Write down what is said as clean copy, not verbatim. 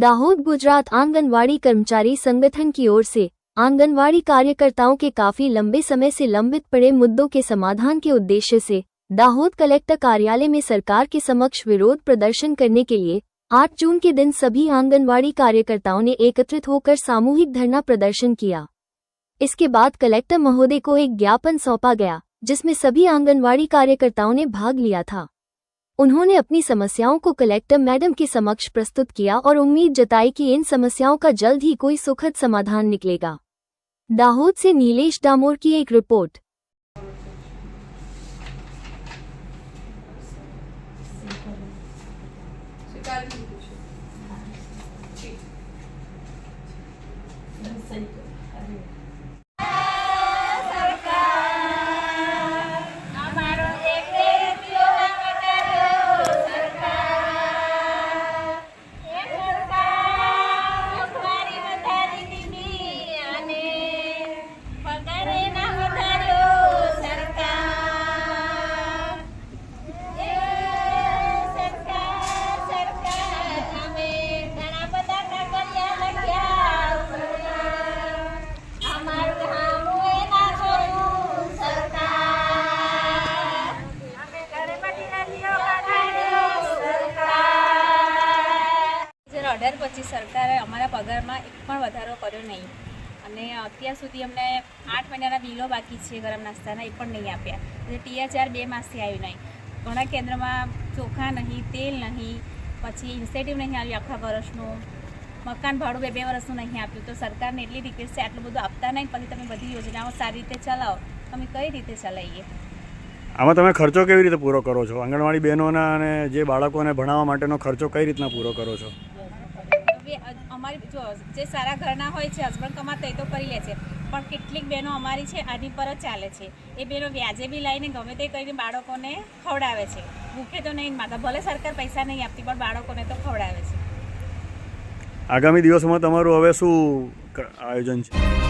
दाहोद गुजरात आंगनवाड़ी कर्मचारी संगठन की ओर से आंगनवाड़ी कार्यकर्ताओं के काफी लंबे समय से लंबित पड़े मुद्दों के समाधान के उद्देश्य से दाहोद कलेक्टर कार्यालय में सरकार के समक्ष विरोध प्रदर्शन करने के लिए 8 जून के दिन सभी आंगनवाड़ी कार्यकर्ताओं ने एकत्रित होकर सामूहिक धरना प्रदर्शन किया। इसके बाद कलेक्टर महोदय को एक ज्ञापन सौंपा गया, जिसमें सभी आंगनवाड़ी कार्यकर्ताओं ने भाग लिया था। उन्होंने अपनी समस्याओं को कलेक्टर मैडम के समक्ष प्रस्तुत किया और उम्मीद जताई कि इन समस्याओं का जल्द ही कोई सुखद समाधान निकलेगा। दाहोद से नीलेश डामोर की एक रिपोर्ट। પછી સરકારે અમારા પગારમાં એક પણ વધારો કર્યો નહીં અને અત્યાર સુધી અમને 8 મહિનાના બિલો બાકી છે ગરમ નાસ્તાના, એ પણ નહીં આપ્યા. એટલે THR 2 માસથી આવ્યું નહીં. ઘણા કેન્દ્રમાં ચોખા નહીં, તેલ નહીં, પછી ઇન્સેન્ટિવ નહીં આવ્યું આખા વર્ષનું, મકાન ભાડું 2 વર્ષનું નહીં આપ્યું. તો સરકારને એટલી રિક્વેસ્ટ છે, આટલું બધું આપતા નહીં, પછી તમે બધી યોજનાઓ સારી રીતે ચલાવો. અમે કઈ રીતે ચલાવીએ? આમાં તમે ખર્ચો કેવી રીતે પૂરો કરો છો? આંગણવાડી બહેનોના અને જે બાળકોને ભણાવવા માટેનો ખર્ચો કઈ રીતના પૂરો કરો છો? અમારી જો જે સારા ઘરના હોય છે, હસબન્ડ કમાતા એ તો કરી લે છે, પણ કેટલીક બહેનો અમારી છે આની પર જ ચાલે છે. એ બહેનો વ્યાજે બી લઈને ગમે તે કરીને બાળકોને ખવડાવે છે. ભૂખે તો નહીં માતા, ભલે સરકાર પૈસા નહીં આપતી, પણ બાળકોને તો ખવડાવે છે. આગામી દિવસોમાં તમારું હવે શું આયોજન છે?